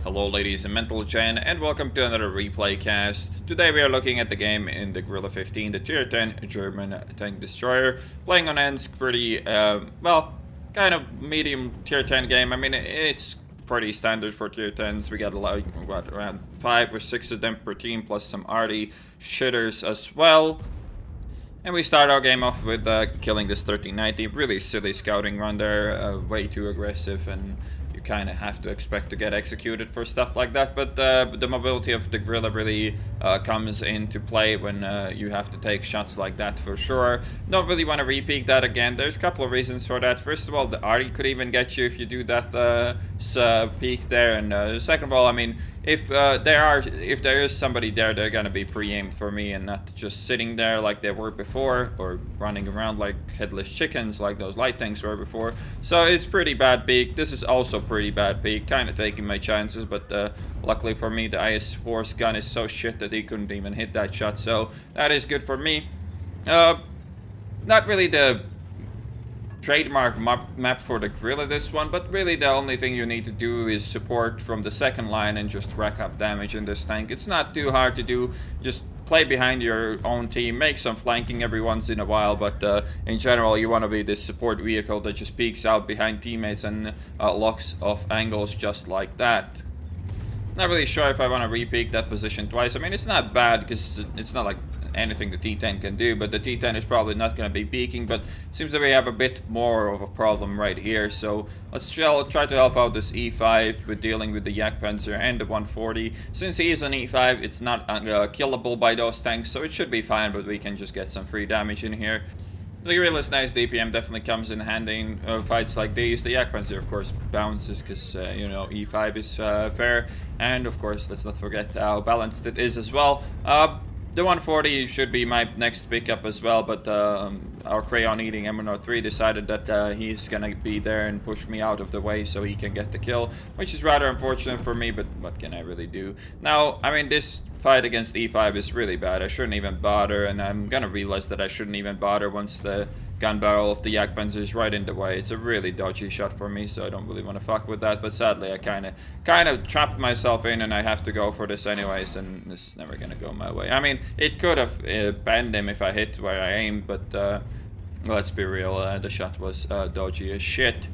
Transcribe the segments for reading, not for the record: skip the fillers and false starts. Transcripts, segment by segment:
Hello ladies and mental gen, and welcome to another replay cast. Today we are looking at the game in the Grille 15, the tier 10 German tank destroyer. Playing on Ensk, pretty, well, kind of medium tier 10 game. I mean, it's pretty standard for tier 10s. We got like, what, around 5 or 6 of them per team, plus some arty shitters as well. And we start our game off with killing this 1390. Really silly scouting run there, way too aggressive, and you kind of have to expect to get executed for stuff like that. But the mobility of the Grille really comes into play when you have to take shots like that for sure. Don't really want to repeat that again. There's a couple of reasons for that. First of all, the arty could even get you if you do that peek there. And second of all, I mean, if there is somebody there, they're gonna be pre-aimed for me and not just sitting there like they were before, or running around like headless chickens like those light tanks were before. So it's pretty bad peek. This is also pretty bad peek. Kind of taking my chances, but luckily for me, the IS-4's gun is so shit that he couldn't even hit that shot. So that is good for me. Not really the trademark map for the Grille this one, but really the only thing you need to do is support from the second line and just rack up damage in this tank. It's not too hard to do. Just play behind your own team, make some flanking every once in a while, but in general you want to be this support vehicle that just peeks out behind teammates and locks off angles just like that. Not really sure if I want to re-peek that position twice. I mean, it's not bad because it's not like anything the T10 can do, but the T10 is probably not going to be peeking, but it seems that we have a bit more of a problem right here. So let's try to help out this E5 with dealing with the Jagdpanzer and the 140. Since he is an E5, it's not killable by those tanks, so it should be fine, but we can just get some free damage in here. The Grille is nice. DPM definitely comes in handy in fights like these. The Jagdpanzer, of course, bounces because, you know, E5 is fair. And, of course, let's not forget how balanced it is as well. The 140 should be my next pickup as well, but our crayon-eating M103 decided that he's gonna be there and push me out of the way so he can get the kill, which is rather unfortunate for me, but what can I really do? Now, I mean, this fight against E5 is really bad. I shouldn't even bother, and I'm gonna realize that I shouldn't even bother once the gun barrel of the Jagdpanzer is right in the way. It's a really dodgy shot for me, so I don't really want to fuck with that. But sadly, I kind of trapped myself in, and I have to go for this anyways. And this is never gonna go my way. I mean, it could have banned him if I hit where I aimed, but let's be real, the shot was dodgy as shit.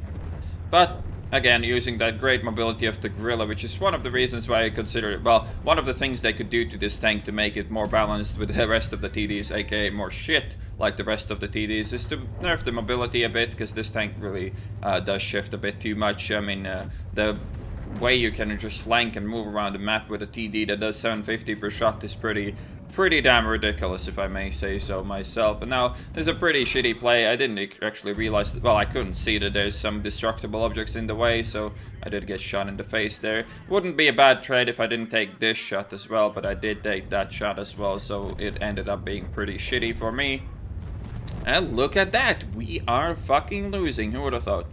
But again, using that great mobility of the Grille, which is one of the reasons why I consider it, well, one of the things they could do to this tank to make it more balanced with the rest of the TDs, aka more shit like the rest of the TDs, is to nerf the mobility a bit, because this tank really does shift a bit too much. I mean, the way you can just flank and move around the map with a TD that does 750 per shot is pretty damn ridiculous, if I may say so myself. And now, this is a pretty shitty play. I didn't actually realize that, well, I couldn't see that there's some destructible objects in the way, so I did get shot in the face there. Wouldn't be a bad trade if I didn't take this shot as well, but I did take that shot as well, so it ended up being pretty shitty for me. And look at that, we are fucking losing, who would have thought?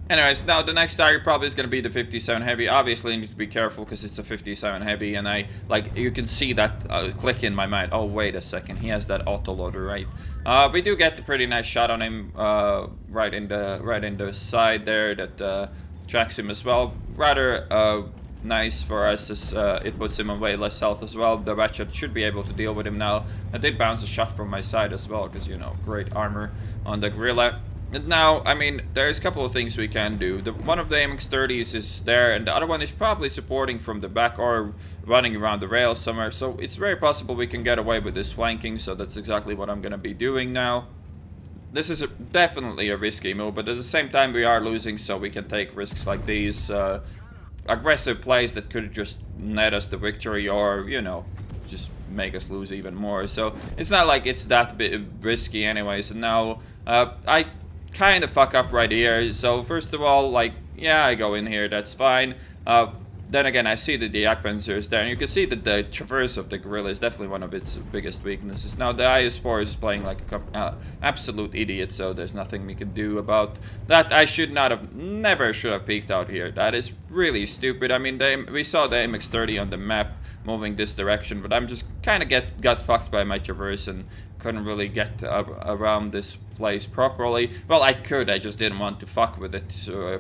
Anyways, now the next target probably is going to be the 57 Heavy. Obviously, you need to be careful because it's a 57 Heavy, and you can see that click in my mind. Oh, wait a second, he has that autoloader, right? We do get a pretty nice shot on him right in the side there that tracks him as well. Rather nice for us as it puts him on way less health as well. The Ratchet should be able to deal with him now. I did bounce a shot from my side as well because, you know, great armor on the Grille. And now, I mean, there's a couple of things we can do. One of the MX-30s is there, and the other one is probably supporting from the back or running around the rails somewhere. So it's very possible we can get away with this flanking, so that's exactly what I'm going to be doing now. This is definitely a risky move, but at the same time we are losing, so we can take risks like these. Aggressive plays that could just net us the victory, or, you know, just make us lose even more. So it's not like it's that risky anyways. And now I kind of fuck up right here. So first of all, like, yeah, I go in here, that's fine. Then again, I see that the Jagdpanzer is there, and you can see that the traverse of the Grille is definitely one of its biggest weaknesses. Now, the IS-4 is playing like an absolute idiot, so there's nothing we can do about that. I never should have peeked out here. That is really stupid. I mean, we saw the MX-30 on the map moving this direction, but I'm just kind of got fucked by my traverse and couldn't really get around this place properly. Well, I could, I just didn't want to fuck with it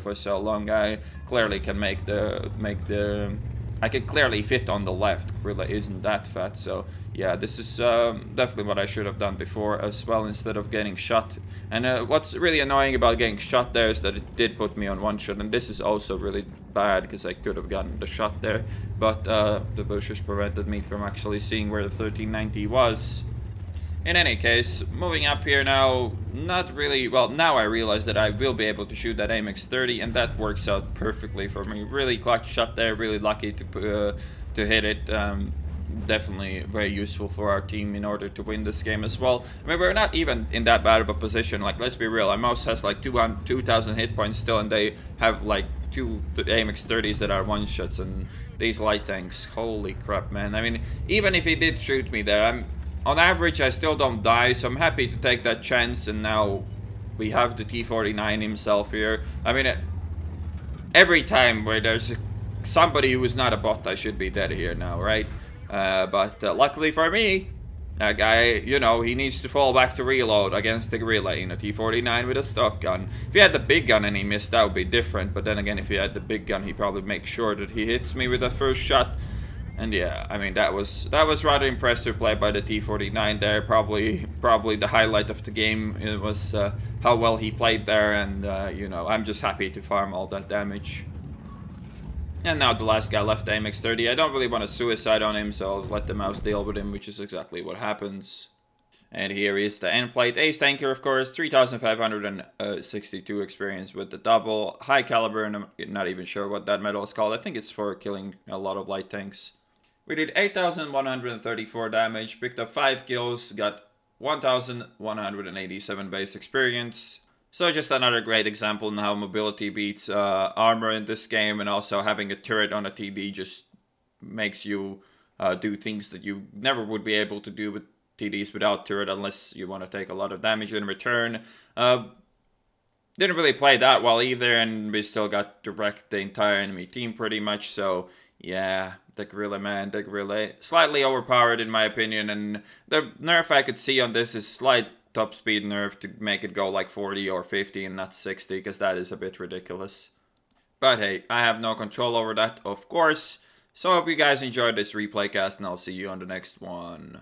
for so long. I clearly can make the I can clearly fit on the left. Grille isn't that fat, so yeah, this is definitely what I should have done before as well, instead of getting shot. And what's really annoying about getting shot there is that it did put me on one shot, and this is also really bad because I could have gotten the shot there, but the bushes prevented me from actually seeing where the 1390 was. In any case, moving up here now, not really, well, now I realize that I will be able to shoot that AMX 30, and that works out perfectly for me. Really clutch shot there, really lucky to hit it. Definitely very useful for our team in order to win this game as well. I mean, we're not even in that bad of a position. Like, let's be real, our mouse has like 2,000 hit points still, and they have like 2 AMX 30s that are one-shots, and these light tanks, holy crap, man. I mean, even if he did shoot me there, on average, I still don't die, so I'm happy to take that chance, and now we have the T49 himself here. I mean, every time where there's somebody who is not a bot, I should be dead here now, right? But luckily for me, that guy, you know, he needs to fall back to reload against the Grille in a T49 with a stock gun. If he had the big gun and he missed, that would be different, but then again, if he had the big gun, he'd probably make sure that he hits me with the first shot. And yeah, I mean, that was rather impressive play by the T49 there. Probably the highlight of the game. It was how well he played there, and you know, I'm just happy to farm all that damage. And now the last guy left, AMX 30. I don't really want to suicide on him, so I'll let the mouse deal with him, which is exactly what happens. And here is the end plate. Ace tanker, of course, 3,562 experience with the double. High caliber, and I'm not even sure what that medal is called. I think it's for killing a lot of light tanks. We did 8,134 damage, picked up 5 kills, got 1,187 base experience. So just another great example on how mobility beats armor in this game, and also having a turret on a TD just makes you do things that you never would be able to do with TDs without turret, unless you want to take a lot of damage in return. Didn't really play that well either, and we still got to wreck the entire enemy team pretty much, so yeah, the Grille, man, the Grille. Slightly overpowered in my opinion, and the nerf I could see on this is slight top speed nerf to make it go like 40 or 50 and not 60, because that is a bit ridiculous. But hey, I have no control over that, of course. So I hope you guys enjoyed this replay cast, and I'll see you on the next one.